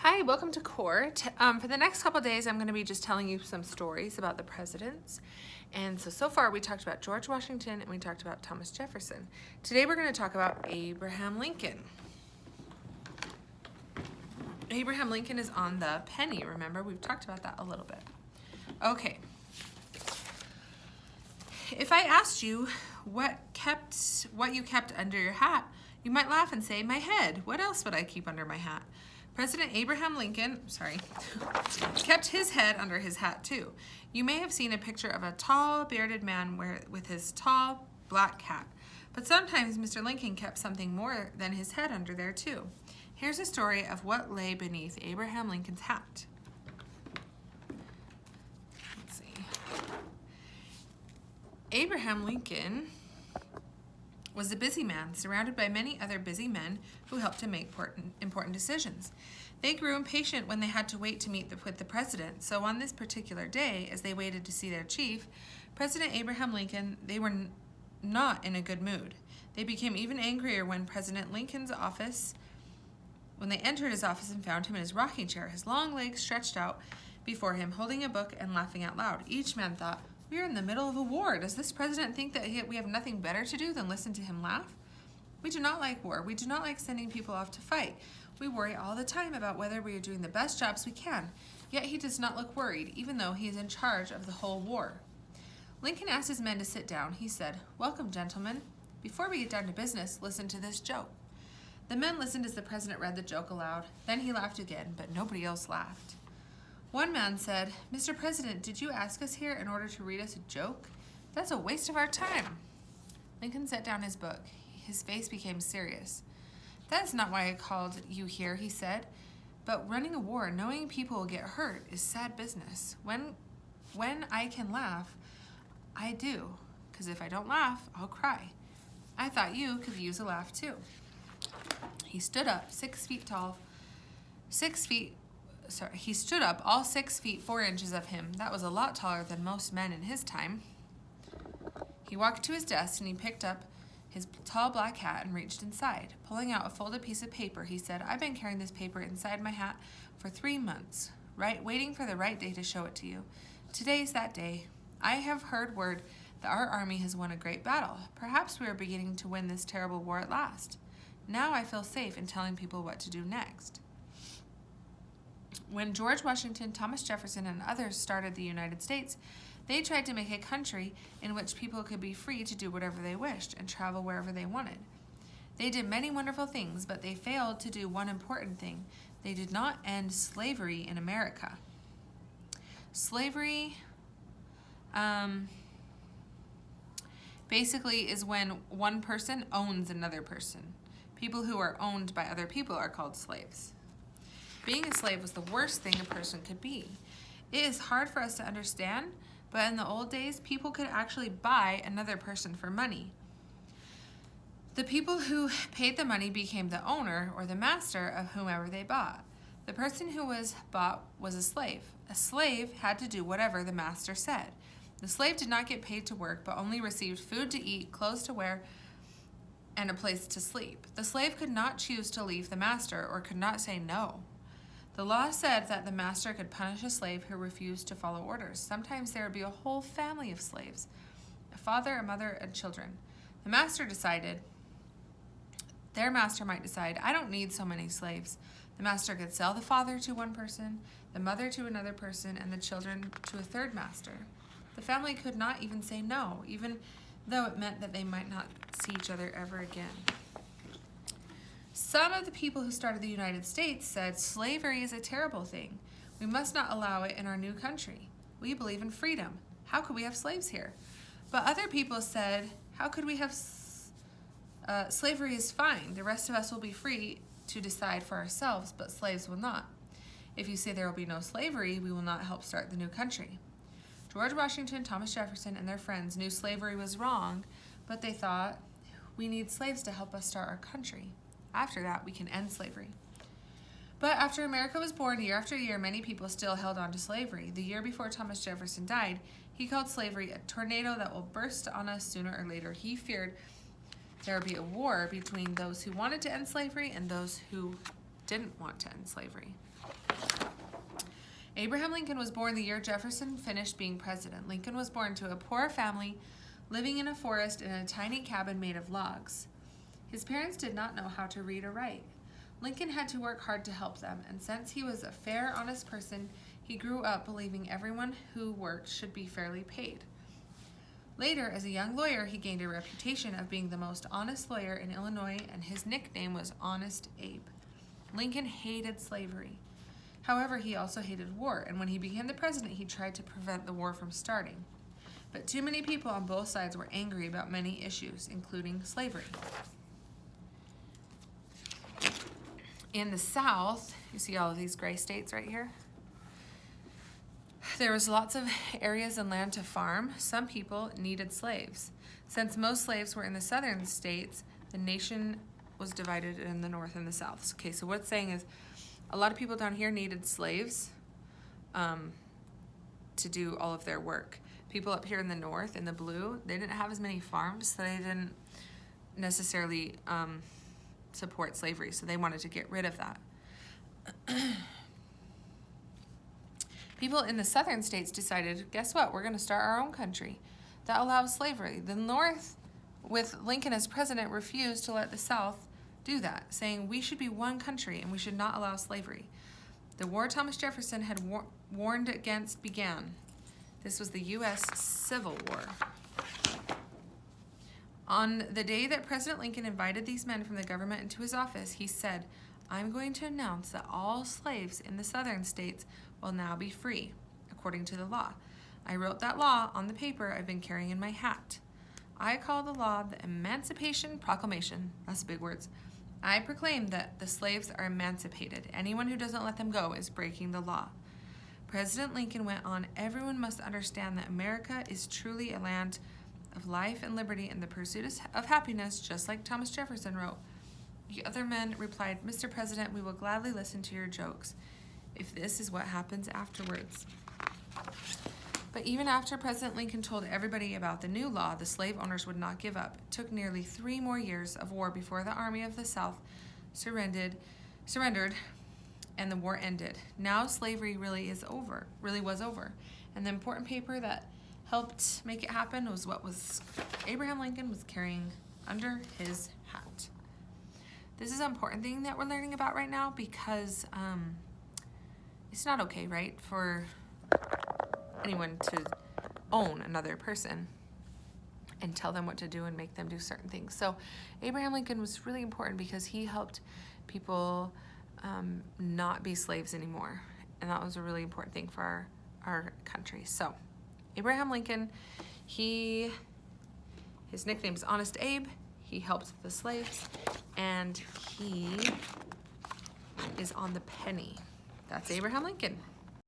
Hi, welcome to Court. For the next couple days, I'm going to be just telling you some stories about the presidents. And so far we talked about George Washington and we talked about Thomas Jefferson. Today we're going to talk about Abraham Lincoln. Abraham Lincoln is on the penny, remember? We've talked about that a little bit. Okay. If I asked you what you kept under your hat, you might laugh and say, my head. What else would I keep under my hat? President Abraham Lincoln, kept his head under his hat too. You may have seen a picture of a tall, bearded man with his tall, black hat. But sometimes Mr. Lincoln kept something more than his head under there too. Here's a story of what lay beneath Abraham Lincoln's hat. Let's see. Abraham Lincoln was a busy man, surrounded by many other busy men who helped him make important decisions. They grew impatient when they had to wait to meet with the president, so on this particular day, as they waited to see their chief, President Abraham Lincoln, they were not in a good mood. They became even angrier when they entered his office and found him in his rocking chair, his long legs stretched out before him, holding a book and laughing out loud. Each man thought, we are in the middle of a war. Does this president think that we have nothing better to do than listen to him laugh? We do not like war. We do not like sending people off to fight. We worry all the time about whether we are doing the best jobs we can. Yet he does not look worried, even though he is in charge of the whole war. Lincoln asked his men to sit down. He said, welcome, gentlemen. Before we get down to business, listen to this joke. The men listened as the president read the joke aloud. Then he laughed again, but nobody else laughed. One man said, Mr. President, did you ask us here in order to read us a joke? That's a waste of our time. Lincoln set down his book. His face became serious. That is not why I called you here, he said. But running a war, knowing people will get hurt, is sad business. When I can laugh, I do. Because if I don't laugh, I'll cry. I thought you could use a laugh too. He stood up, 6 feet tall, he stood up, all 6 feet 4 inches of him. That was a lot taller than most men in his time. He walked to his desk and he picked up his tall black hat and reached inside. Pulling out a folded piece of paper, he said, I've been carrying this paper inside my hat for 3 months, waiting for the right day to show it to you. Today's that day. I have heard word that our army has won a great battle. Perhaps we are beginning to win this terrible war at last. Now I feel safe in telling people what to do next. When George Washington, Thomas Jefferson, and others started the United States, they tried to make a country in which people could be free to do whatever they wished and travel wherever they wanted. They did many wonderful things, but they failed to do one important thing. They did not end slavery in America. Slavery basically is when one person owns another person. People who are owned by other people are called slaves. Being a slave was the worst thing a person could be. It is hard for us to understand, but in the old days, people could actually buy another person for money. The people who paid the money became the owner or the master of whomever they bought. The person who was bought was a slave. A slave had to do whatever the master said. The slave did not get paid to work, but only received food to eat, clothes to wear, and a place to sleep. The slave could not choose to leave the master or could not say no. The law said that the master could punish a slave who refused to follow orders. Sometimes there would be a whole family of slaves, a father, a mother, and children. Their master might decide, I don't need so many slaves. The master could sell the father to one person, the mother to another person, and the children to a third master. The family could not even say no, even though it meant that they might not see each other ever again. Some of the people who started the United States said slavery is a terrible thing. We must not allow it in our new country. We believe in freedom. How could we have slaves here? But other people said, how could we have slavery is fine. The rest of us will be free to decide for ourselves, but slaves will not. If you say there will be no slavery, we will not help start the new country. George Washington, Thomas Jefferson, and their friends knew slavery was wrong, but they thought, we need slaves to help us start our country. After that, we can end slavery. But after America was born, year after year, many people still held on to slavery. The year before Thomas Jefferson died, he called slavery a tornado that will burst on us sooner or later. He feared there would be a war between those who wanted to end slavery and those who didn't want to end slavery. Abraham Lincoln was born the year Jefferson finished being president. Lincoln was born to a poor family living in a forest in a tiny cabin made of logs. His parents did not know how to read or write. Lincoln had to work hard to help them, and since he was a fair, honest person, he grew up believing everyone who worked should be fairly paid. Later, as a young lawyer, he gained a reputation of being the most honest lawyer in Illinois, and his nickname was Honest Abe. Lincoln hated slavery. However, he also hated war, and when he became the president, he tried to prevent the war from starting. But too many people on both sides were angry about many issues, including slavery. In the South, you see all of these gray states right here? There was lots of areas and land to farm. Some people needed slaves. Since most slaves were in the southern states, the nation was divided in the North and the South. Okay, so what it's saying is a lot of people down here needed slaves to do all of their work. People up here in the North, in the blue, they didn't have as many farms, so they didn't necessarily support slavery, so they wanted to get rid of that. People in the southern states decided, guess what, we're going to start our own country that allows slavery. The North, with Lincoln as president, refused to let the South do that, saying we should be one country and we should not allow slavery. The war Thomas Jefferson had warned against began. This was the U.S. Civil War. On the day that President Lincoln invited these men from the government into his office, he said, I'm going to announce that all slaves in the southern states will now be free, according to the law. I wrote that law on the paper I've been carrying in my hat. I call the law the Emancipation Proclamation. That's big words. I proclaim that the slaves are emancipated. Anyone who doesn't let them go is breaking the law. President Lincoln went on, everyone must understand that America is truly a land of life and liberty and the pursuit of happiness, just like Thomas Jefferson wrote. The other men replied, Mr. President, we will gladly listen to your jokes, if this is what happens afterwards. But even after President Lincoln told everybody about the new law, the slave owners would not give up. It took nearly 3 more years of war before the Army of the South surrendered, and the war ended. Now slavery really was over. And the important paper that helped make it happen was what Abraham Lincoln was carrying under his hat. This is an important thing that we're learning about right now because it's not okay, right, for anyone to own another person and tell them what to do and make them do certain things. So Abraham Lincoln was really important because he helped people not be slaves anymore. And that was a really important thing for our country. So Abraham Lincoln, his nickname is Honest Abe. He helped the slaves, and he is on the penny. That's Abraham Lincoln.